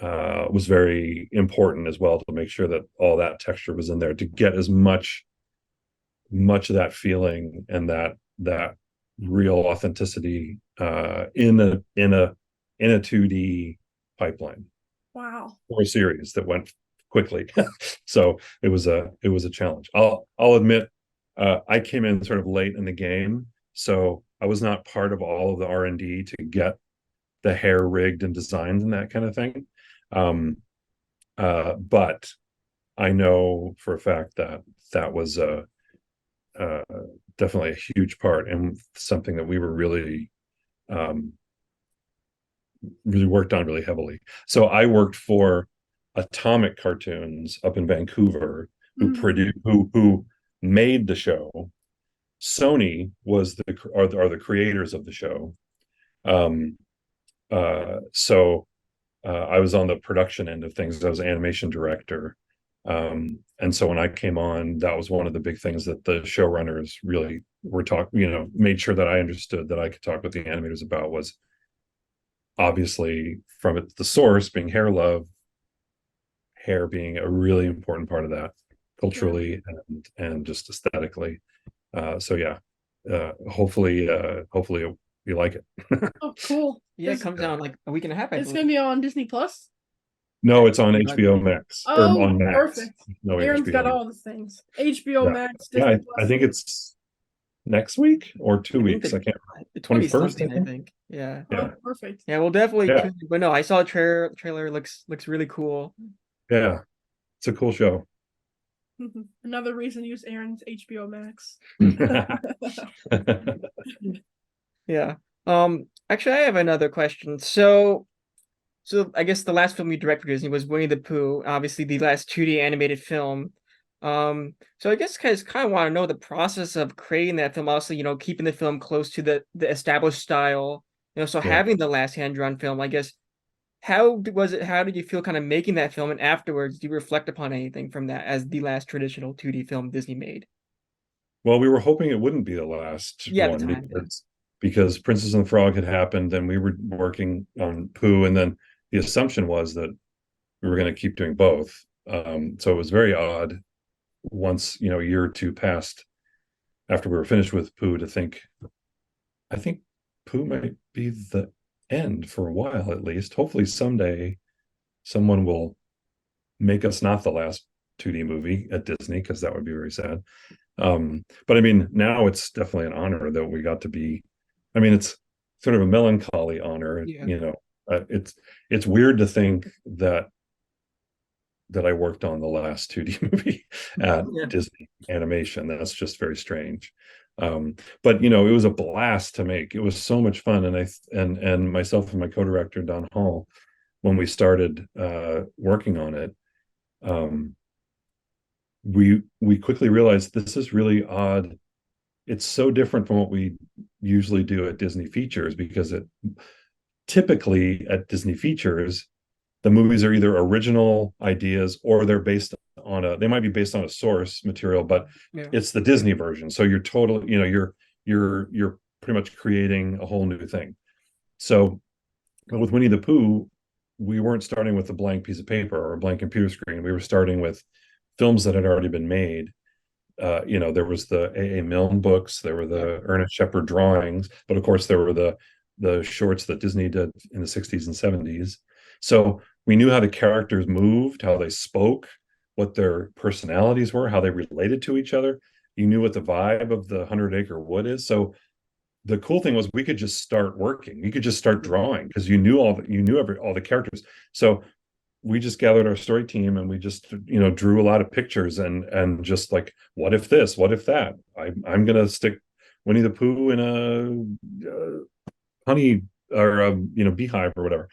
was very important as well, to make sure that all that texture was in there, to get as much of that feeling and that real authenticity in a 2D pipeline Wow. or a series that went quickly. So it was a challenge. I'll admit, I came in sort of late in the game, so I was not part of all of the R&D to get the hair rigged and designed and that kind of thing. Um, but I know for a fact that that was uh, definitely a huge part, and something that we were um, really worked on really heavily. So I worked for Atomic Cartoons up in Vancouver, who Mm. produced who made the show. Sony are the creators of the show. Um, so I was on the production end of things. I was animation director. And so when I came on, that was one of the big things that the showrunners really were talking, made sure that I understood, that I could talk with the animators about, was obviously from the source being hair love, hair being a really important part of that, Yeah. culturally and just aesthetically. So yeah, hopefully you like it. Oh, cool. Yeah, it comes out in like a week and a half, I It's gonna believe. be on Disney Plus. No, it's on HBO Max, or Oh, on Max. perfect. No Aaron's got HBO. all the things. HBO Yeah, Max, yeah. Disney I Plus. think it's next week or two I think weeks. I can't. the 20 21st, I something, I think. think. Yeah. Oh, Yeah, perfect. Yeah, we'll definitely yeah, tune in. But no, I saw a trailer looks really cool. yeah. It's a cool show. Another reason to use Aaron's HBO Max. Yeah. Actually I have another question. So I guess the last film you directed for Disney was Winnie the Pooh, obviously the last 2D animated film. So I guess guys kind of want to know the process of creating that film, also, keeping the film close to the established style. So Yeah. having the last hand-drawn film, I guess, was it? How did you feel kind of making that film? And afterwards, do you reflect upon anything from that as the last traditional 2D film Disney made? Well, we were hoping it wouldn't be the last Yeah, at the one, time, yeah. because Princess and the Frog had happened, and we were working on Pooh, and then the assumption was that we were going to keep doing both. So it was very odd once, a year or two passed after we were finished with Pooh, to think, I think Pooh might be the end for a while at least. Hopefully someday someone will make us not the last 2D movie at Disney, because that would be very sad. But I mean, now it's definitely an honor that we got to be. I mean, it's sort of a melancholy honor, Yeah. It's weird to think that I worked on the last 2D movie at Yeah. Disney Animation. That's just very strange. But it was a blast to make. It was so much fun, and myself and my co-director Don Hall, when we started working on it, um, we quickly realized this is really odd. It's so different from what we usually do at Disney Features, because it typically at Disney Features, the movies are either original ideas, or they might be based on a source material, but Yeah. it's the Disney version. So you're totally, you're pretty much creating a whole new thing. So with Winnie the Pooh, we weren't starting with a blank piece of paper or a blank computer screen. We were starting with films that had already been made. There was the A. Milne books, there were Yeah. the Ernest Shepard drawings, but of course there were the shorts that Disney did in the 60s and 70s. So we knew how the characters moved, how they spoke, what their personalities were, how they related to each other. You knew what the vibe of the Hundred Acre Wood is. So the cool thing was we could just start working. We could just start drawing, because you knew all the characters. So we just gathered our story team, and we just drew a lot of pictures, and just like, what if this, what if that. I'm gonna stick Winnie the Pooh in a honey, or a beehive or whatever,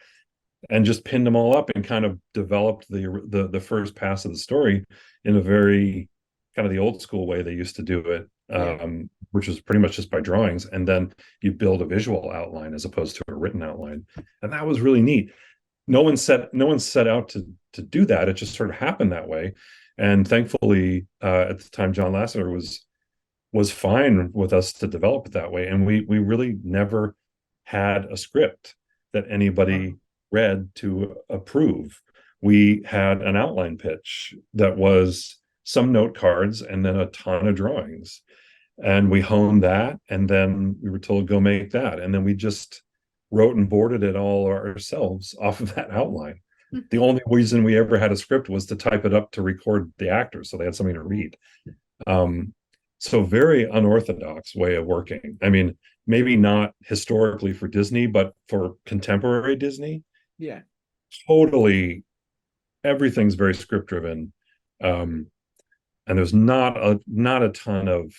and just pinned them all up, and kind of developed the first pass of the story in a very kind of the old school way they used to do it, Yeah. which was pretty much just by drawings, and then you build a visual outline as opposed to a written outline, and that was really neat. No one set out to do that. It just sort of happened that way, and thankfully, at the time, John Lasseter was fine with us to develop it that way, and we really never had a script that anybody read to approve. We had an outline pitch that was some note cards and then a ton of drawings. And we honed that, and then we were told go make that. And then we just wrote and boarded it all ourselves off of that outline. The only reason we ever had a script was to type it up to record the actors so they had something to read. So very unorthodox way of working. I mean, maybe not historically for Disney, but for contemporary Disney, Yeah. totally everything's very script driven. And there's not a ton of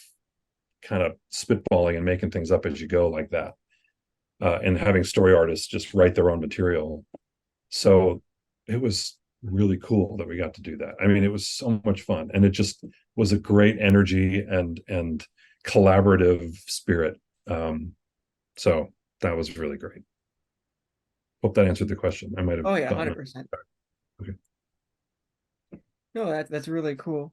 kind of spitballing and making things up as you go like that. And having story artists just write their own material. So it was really cool that we got to do that. I mean, it was so much fun, and it just was a great energy and collaborative spirit. So that was really great. Hope that answered the question. I might have. Oh yeah, gotten 100%. Okay. No, that's really cool.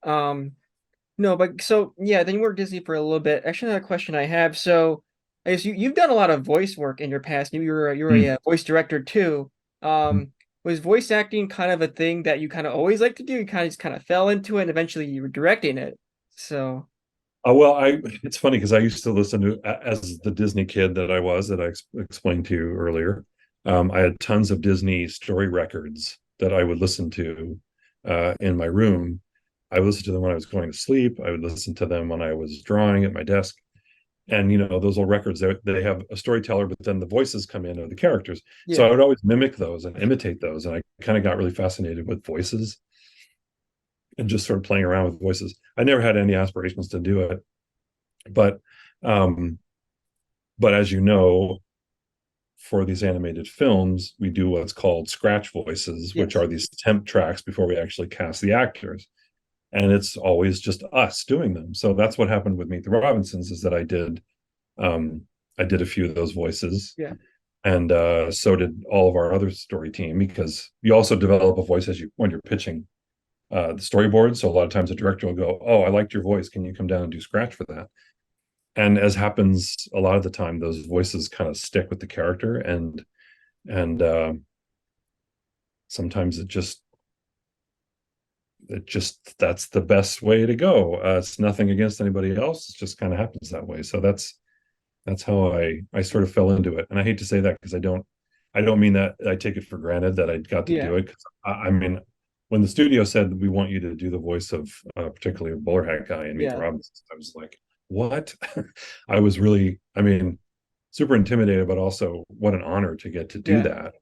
No, but so yeah, then you worked Disney for a little bit. Actually, another question I have. So I guess you've done a lot of voice work in your past. You were a voice director too. Mm. Was voice acting kind of a thing that you kind of always like to do? You kind of just kind of fell into it, and eventually you were directing it. So Well, it's funny because I used to listen to, as the Disney kid that I was, that I explained to you earlier. I had tons of Disney story records that I would listen to in my room. I would listen to them when I was going to sleep. I would listen to them when I was drawing at my desk. And those old records, they have a storyteller, but then the voices come in of the characters. So yeah, I would always mimic those and imitate those, and I kind of got really fascinated with voices and just sort of playing around with voices. I never had any aspirations to do it, but um, but as you know, for these animated films, we do what's called scratch voices, which yes, are these temp tracks before we actually cast the actors. And it's always just us doing them. So that's what happened with Meet the Robinsons, is that I did a few of those voices. yeah, And so did all of our other story team, because you also develop a voice when you're pitching the storyboard. So a lot of times the director will go, "Oh, I liked your voice. Can you come down and do scratch for that?" And as happens a lot of the time, those voices kind of stick with the character, and sometimes it just that's the best way to go. It's nothing against anybody else. It just kind of happens that way. So that's how I sort of fell into it. And I hate to say that because I don't mean that I take it for granted that I got to yeah, do it. 'Cause I mean, when the studio said we want you to do the voice of particularly a bowler hat guy in Meet the yeah, Robinsons, I was like, what? I was really, I mean, super intimidated, but also what an honor to get to do yeah. that.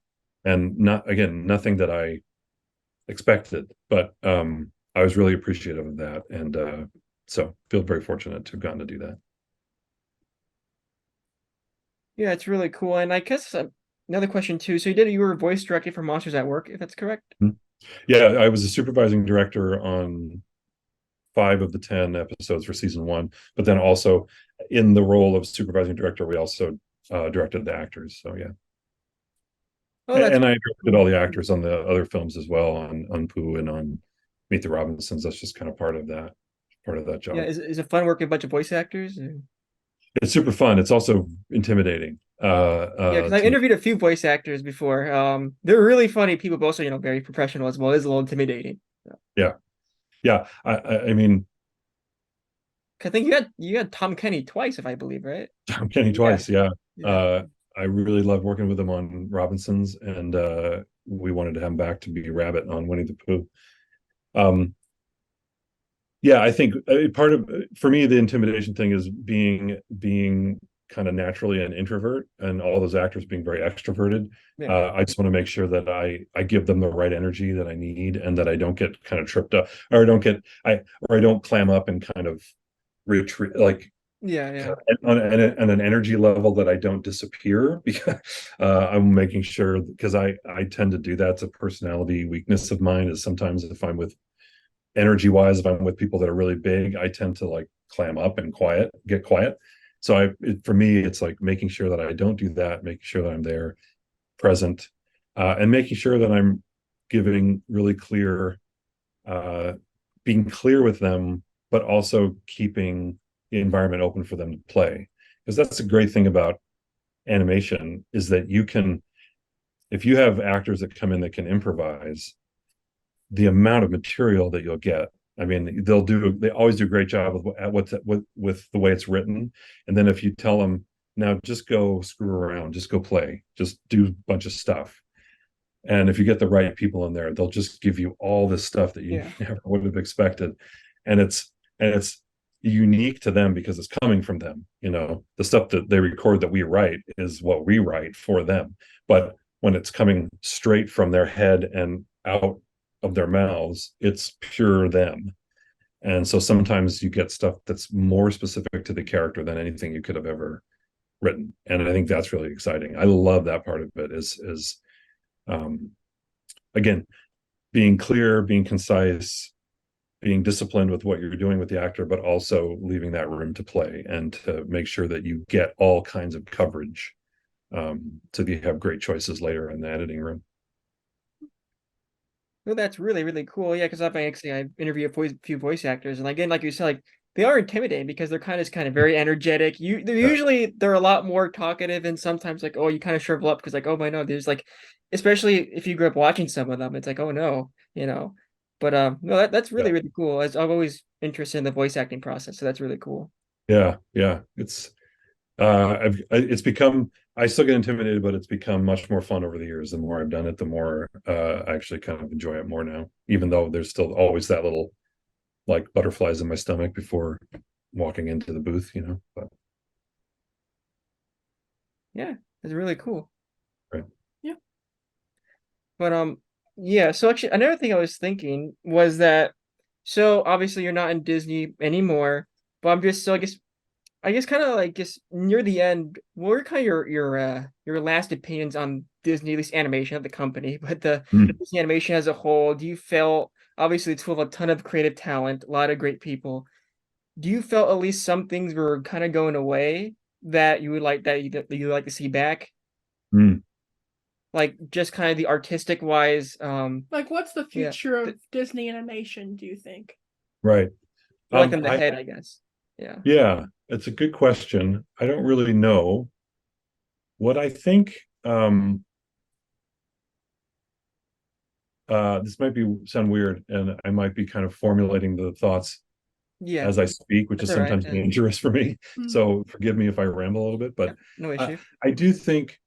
And nothing that I expected, but I was really appreciative of that, and so feel very fortunate to have gotten to do that. Yeah, it's really cool. And I guess another question too. So you were voice directing for Monsters at Work, if that's correct? Mhm. Yeah, I was a supervising director on 5 of the 10 episodes for season 1, but then also in the role of supervising director, we also directed the actors. So yeah, Oh, that's and I directed cool. all the actors on the other films as well, on Pooh and on Meet the Robinsons. That's just kind of part of that Yeah, job. is it fun working with a bunch of voice actors? It's super fun. It's also intimidating. Yeah, because I To interviewed a few voice actors before. They're really funny people, but also, very professional as well. It's a little intimidating. So, Yeah, yeah. I mean, 'cause I think you had Tom Kenny twice, if I believe, right? I'm Kenny Yeah, twice. Yeah. yeah. Uh, I really love working with him on Robinsons, and we wanted to have him back to be Rabbit on Winnie the Pooh. Um, yeah, I think part of for me the intimidation thing is being kind of naturally an introvert, and all those actors being very extroverted. Yeah. I just want to make sure that I give them the right energy that I need, and that I don't get kind of tripped up, or I don't clam up and kind of retreat, like Yeah, yeah. on an energy level, that I don't disappear, because I'm making sure, because I tend to do that. It's a personality weakness of mine, is sometimes if I'm with energy wise, if I'm with people that are really big, I tend to like clam up and get quiet. So for me, it's like making sure that I don't do that, making sure that I'm there, present, and making sure that I'm giving really clear, uh, being clear with them, but also keeping the environment open for them to play. Because that's the great thing about animation, is that if you have actors that come in that can improvise, the amount of material that you'll get. I mean, they always do a great job with the way it's written. And then if you tell them, now just go screw around, just go play, just do a bunch of stuff. And if you get the right people in there, they'll just give you all this stuff that you never would have expected. And it's unique to them because it's coming from them. The stuff that they record that we write is what we write for them. But when it's coming straight from their head and out of their mouths, it's pure them. And so sometimes you get stuff that's more specific to the character than anything you could have ever written. And I think that's really exciting. I love that part of it is again, being clear, being concise, being disciplined with what you're doing with the actor, but also leaving that room to play and to make sure that you get all kinds of coverage, so that you have great choices later in the editing room. Well, that's really, really cool. Yeah, because I interviewed a few voice actors, and again, like you said, like they are intimidating because they're kind of very energetic. They're a lot more talkative, and sometimes like, oh, you kind of shrivel up because like, oh my no, there's like, especially if you grew up watching some of them, it's like, oh no, you know. But no, that's really, really cool. As I'm always interested in the voice acting process, so that's really cool. Yeah, it's become, I still get intimidated, but it's become much more fun over the years. The more I've done it, the more I actually kind of enjoy it more now, even though there's still always that little like butterflies in my stomach before walking into the booth, but Yeah, it's really cool. right. Yeah. But yeah, so actually another thing I was thinking was that, so obviously you're not in Disney anymore, but I'm just, so I guess kind of like just near the end, what were kind of your last opinions on Disney, at least animation of the company, but the Disney animation as a whole? Do you feel, obviously it's full of a ton of creative talent, a lot of great people. Do you feel at least some things were kind of going away that you would like, that you like to see back? Mm. Like just kind of the artistic wise, Like, what's the yeah, future of Disney animation, do you think? Right. like in the head, I guess. Yeah. Yeah, it's a good question. I don't really know. What I think, this might sound weird, and I might be kind of formulating the thoughts Yeah. as I speak, which That's is all right. sometimes dangerous for me. Mm. So forgive me if I ramble a little bit, but No issue. I do think,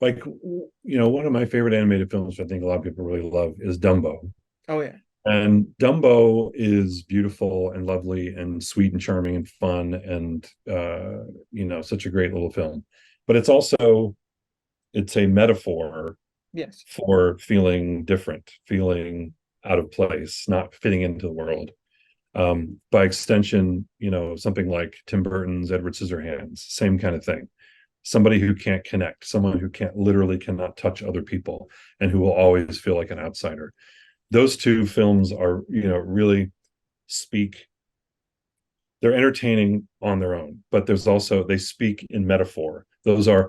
like, one of my favorite animated films, which I think a lot of people really love, is Dumbo. Oh yeah. And Dumbo is beautiful and lovely and sweet and charming and fun and such a great little film. But it's a metaphor Yes. for feeling different, feeling out of place, not fitting into the world. By extension, something like Tim Burton's Edward Scissorhands, same kind of thing. Somebody who can't connect, someone who literally cannot touch other people, and who will always feel like an outsider. Those two films are, really speak. They're entertaining on their own, but they speak in metaphor. Those are